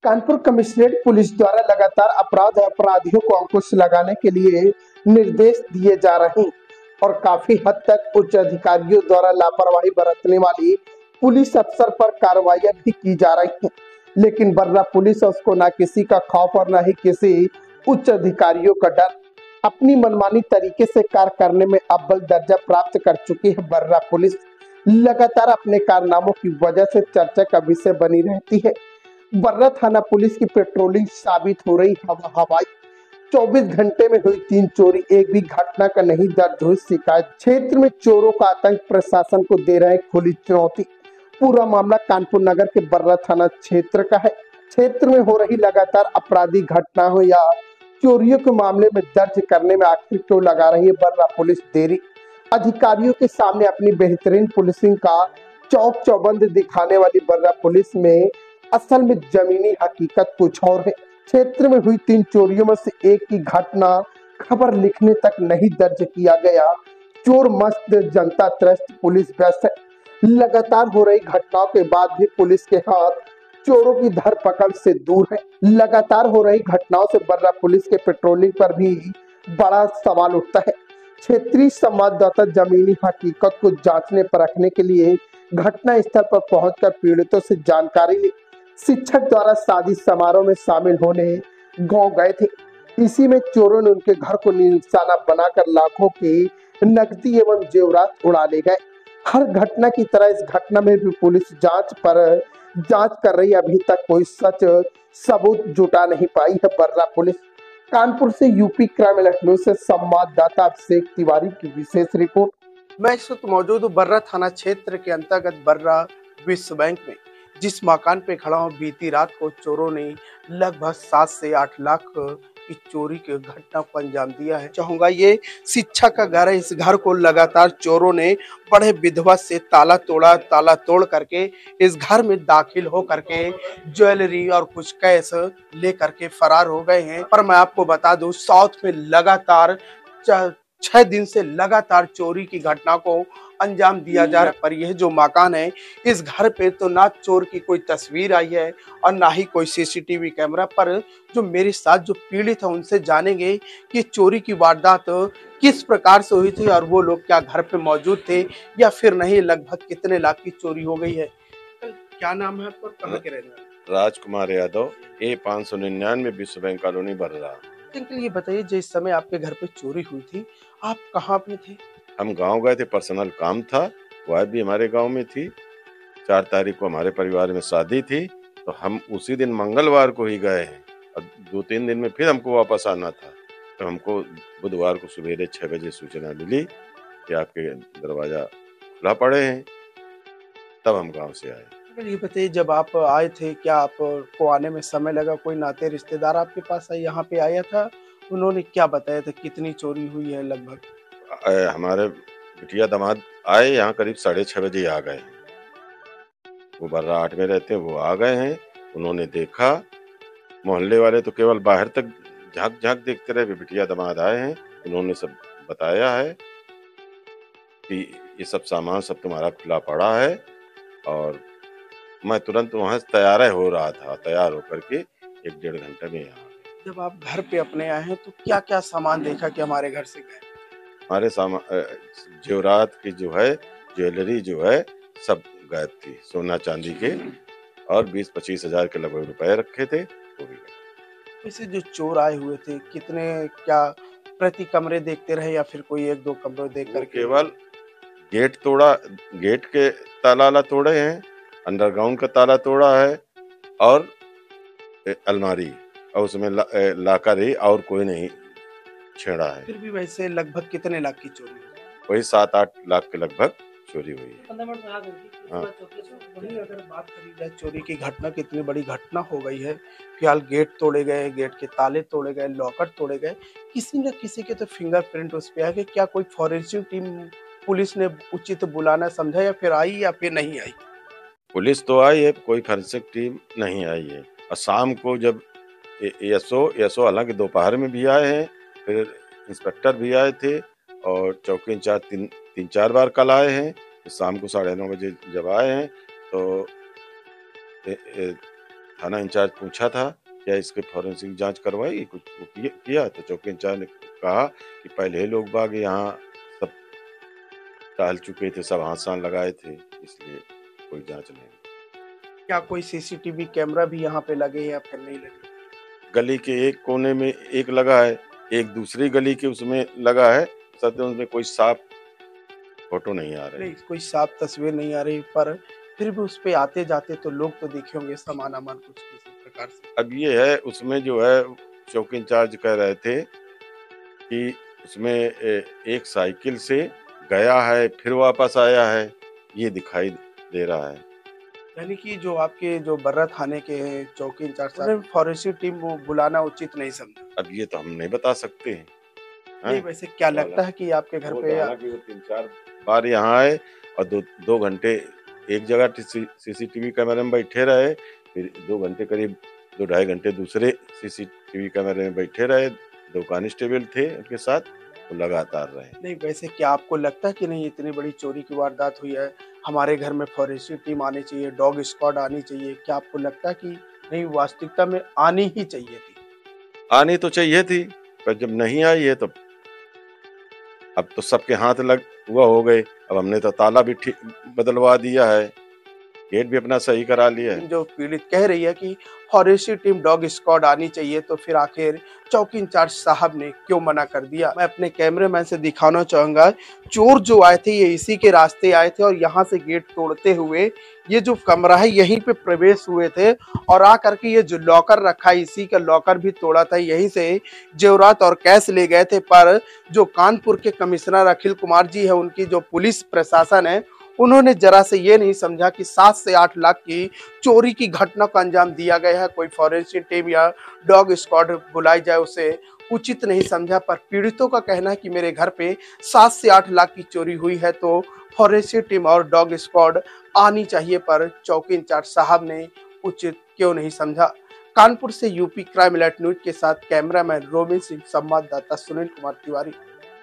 Kanpur commissionerate police द्वारा लगातार अपराध और अपराधियों को अंकुश लगाने के लिए निर्देश दिए जा रहे हैं और काफी हद तक उच्च अधिकारियों द्वारा लापरवाही बरतने वाली पुलिस अफसर पर कार्रवाइयां भी की जा रही हैं। लेकिन बर्रा पुलिस उसको ना किसी का खौफ और ना ही किसी उच्च अधिकारियों का डर। अपनी मनमानी तरीके से कार्य करने में अव्वल दर्जा प्राप्त कर चुकी है बर्रा पुलिस। लगातार अपने कारनामों की वजह से चर्चा का विषय बनी रहती है। बर्रा थाना पुलिस की पेट्रोलिंग साबित हो रही हवाई। 24 घंटे में हुई 3 चोरी, एक भी घटना का नहीं दर्ज हुई शिकायत। क्षेत्र में चोरों का आतंक प्रशासन को दे रहे खुली चुनौती। पूरा मामला कानपुर नगर के बर्रा थाना क्षेत्र का है। क्षेत्र में हो रही लगातार आपराधिक घटनाओं या चोरियों के मामले में दर्ज करने में आखिर क्यों लगा रही है बर्रा पुलिस देरी। अधिकारियों के सामने अपनी बेहतरीन पुलिसिंग का चौक चौबंद दिखाने वाली बर्रा पुलिस में असल में जमीनी हकीकत कुछ और है। क्षेत्र में हुई 3 चोरियों में से एक की घटना खबर लिखने तक नहीं दर्ज किया गया। चोर मस्त जनता त्रस्त, पुलिस व्यस्त है। लगातार हो रही घटनाओं के बाद भी पुलिस के हाथ चोरों की धरपकड़ से दूर है। लगातार हो रही घटनाओं से बर्रा पुलिस के पेट्रोलिंग पर भी बड़ा सवाल उठता है। क्षेत्रीय संवाददाता जमीनी हकीकत को जांचने परखने के लिए घटना स्थल पर पहुंचकर पीड़ितों से जानकारी ली। शिक्षक द्वारा शादी समारोह में शामिल होने गांव गए थे। इसी में चोरों ने उनके घर को निशाना बनाकर लाखों की नकदी एवं जेवरात उड़ा ले गए। हर घटना की तरह इस घटना में भी पुलिस जांच कर रही। अभी तक कोई सच सबूत जुटा नहीं पाई है बर्रा पुलिस। कानपुर से यूपी क्राइम लखनऊ से संवाददाता अभिषेक तिवारी की विशेष रिपोर्ट। मैं इस वक्त मौजूद हूँ बर्रा थाना क्षेत्र के अंतर्गत बर्रा विश्व बैंक में, जिस मकान पे खड़ा हूँ। बीती रात को चोरों ने लगभग 7 से 8 लाख की चोरी की घटना को अंजाम दिया है। चाहूंगा ये शिक्षा का घर है। इस घर को लगातार चोरों ने बड़े विधिवत से ताला तोड़ करके इस घर में दाखिल हो करके ज्वेलरी और कुछ कैश ले करके फरार हो गए हैं। पर मैं आपको बता दूं, साउथ में लगातार 6 दिन से लगातार चोरी की घटना को अंजाम दिया जा रहा है। पर यह जो मकान है, इस घर पे तो ना चोर की कोई तस्वीर आई है और ना ही कोई सीसीटीवी कैमरा। पर जो मेरे साथ जो पीड़ित है उनसे जानेंगे कि चोरी की वारदात किस प्रकार से हुई थी और वो लोग क्या घर पे मौजूद थे या फिर नहीं। लगभग कितने लाख की चोरी हो गई है। क्या नाम है आपका, कहाँ के रहने वाले? राजकुमार यादव, A599 विश्व बैंक कॉलोनी बर्रा। अंकल ये बताइए, जिस समय आपके घर पे चोरी हुई थी, आप कहाँ पे थे? हम गांव गए थे, पर्सनल काम था। वाइफ भी हमारे गांव में थी। 4 तारीख को हमारे परिवार में शादी थी, तो हम उसी दिन मंगलवार को ही गए हैं और 2-3 दिन में फिर हमको वापस आना था। तो हमको बुधवार को सुबेरे 6 बजे सूचना मिली कि आपके दरवाजा खुला पड़े हैं। तब हम गांव से आए। ये बताइए, जब आप आए थे, क्या आपको आने में समय लगा? कोई नाते रिश्तेदार आपके पास यहाँ पे आया था? उन्होंने क्या बताया था, कितनी चोरी हुई है लगभग? हमारे बिटिया दामाद आए, यहाँ करीब 6:30 बजे आ गए हैं। वो बर्रा 8 में रहते हैं, वो आ गए हैं। उन्होंने देखा, मोहल्ले वाले तो केवल बाहर तक झांक झांक देखते रहे। बिटिया दामाद आए हैं, उन्होंने सब बताया है कि ये सब सामान सब तुम्हारा खुला पड़ा है। और मैं तुरंत वहाँ से तैयार हो रहा था, तैयार होकर के 1-1.5 घंटे में यहाँ। जब आप घर पे अपने आए हैं तो क्या क्या सामान देखा कि हमारे घर से गए? हमारे जेवरात की जो है, ज्वेलरी जो है, सब गायब थी। सोना चांदी के और 20-25 हजार के लगभग रुपए रखे थे, वो भी गए। वैसे जो चोर आए हुए थे, कितने क्या प्रति कमरे देखते रहे या फिर कोई 1-2 कमरे देख वो करके? केवल गेट तोड़ा, गेट के ताला तोड़े हैं, अंडरग्राउंड का ताला तोड़ा है और अलमारी और उसमें लाकर ही, और कोई नहीं छेड़ा है। फिर भी वैसे लगभग कितने लाख की चोरी हुई? वही 7-8 लाख के लगभग चोरी हुई है। हाँ। वही अगर बात करी जाए चोरी की घटना, कितनी बड़ी घटना हो गई है। फिलहाल गेट तोड़े गए, गेट के ताले तोड़े गए, लॉकर तोड़े गए। किसी न किसी के तो फिंगरप्रिंट उस पे आ गए। क्या कोई फॉरेंसिक टीम पुलिस ने उचित बुलाना समझा या फिर आई या फिर नहीं आई? पुलिस तो आई है, कोई फोरेंसिक टीम नहीं आई है। और शाम को जब एसओ हालांकि दोपहर में भी आए हैं, फिर इंस्पेक्टर भी आए थे और चौकी इंचार्ज 3-4 बार कल आए हैं। शाम को 9:30 बजे जब आए हैं तो थाना इंचार्ज पूछा था, क्या इसके फॉरेंसिक जांच करवाई? कुछ वो किया तो चौकी इंचार्ज ने कहा कि पहले लोग बाग यहाँ सब टहल चुके थे, सब हाथ-सान लगाए थे, इसलिए कोई जांच नहीं। क्या कोई सीसीटीवी कैमरा भी यहाँ पे लगे हैं या फिर नहीं लगे? गली के एक कोने में एक लगा है, एक दूसरी गली के उसमें लगा है, सत्य उसमें कोई साफ फोटो नहीं आ रही। नहीं, कोई साफ तस्वीर नहीं आ रही, पर फिर भी उस पे आते-जाते तो लोग तो देखे होंगे सामान-वामान कुछ किसी प्रकार से। अब ये है उसमें जो है चौकी इंचार्ज कह रहे थे कि उसमें एक साइकिल से गया है, फिर वापस आया है, ये दिखाई दे रहा है। यानी कि जो आपके जो बर्रा थाने के चौकी इंचार्ज साहब, उन्होंने फॉरेंसिक टीम वो बुलाना उचित नहीं समझा। अब ये तो हम नहीं बता सकते हैं। नहीं, वैसे क्या लगता है कि आपके घर पे हालांकि वो 3-4 बार यहाँ आए और 2 घंटे एक जगह सीसीटीवी कैमरे में बैठे रहे, फिर 2 घंटे करीब 2 ढाई घंटे दूसरे सीसीटीवी कैमरे में बैठे रहे, 2 कांस्टेबल थे उनके साथ, वो लगातार रहे। नहीं, वैसे क्या आपको लगता है कि नहीं इतनी बड़ी चोरी की वारदात हुई है, हमारे घर में फॉरेंसिक टीम आनी चाहिए, डॉग स्क्वाड आनी चाहिए, क्या आपको लगता है कि नहीं वास्तविकता में आनी ही चाहिए थी? आनी तो चाहिए थी, पर जब नहीं आई है तो अब तो सबके हाथ लग हुआ हो गए। अब हमने तो ताला भी ठीक बदलवा दिया है, गेट भी अपना सही करा लिया है। जो पीड़ित कह रही है कि फॉरेंसिक टीम डॉग स्क्वाड आनी चाहिए, तो फिर आखिर चौकी इंचार्ज साहब ने क्यों मना कर दिया? मैं अपने कैमरामैन से दिखाना चाहूंगा, चोर जो आए थे ये इसी के रास्ते आए थे और यहाँ से गेट तोड़ते हुए ये जो कमरा है यहीं पे प्रवेश हुए थे और आ करके ये जो लॉकर रखा है इसी का लॉकर भी तोड़ा था, यहीं से जेवरात और कैश ले गए थे। पर जो कानपुर के कमिश्नर अखिल कुमार जी है, उनकी जो पुलिस प्रशासन है, उन्होंने जरा से ये नहीं समझा कि 7 से 8 लाख की चोरी की घटना को अंजाम दिया गया है, कोई फॉरेंसिक टीम या डॉग स्क्वाड बुलाई जाए उसे उचित नहीं समझा। पर पीड़ितों का कहना है कि मेरे घर पे 7 से 8 लाख की चोरी हुई है तो फॉरेंसिक टीम और डॉग स्क्वाड आनी चाहिए, पर चौकी इंचार्ज साहब ने उचित क्यों नहीं समझा। कानपुर से यूपी क्राइम अलर्ट न्यूज के साथ कैमरामैन रोमिन सिंह, संवाददाता सुनील कुमार तिवारी।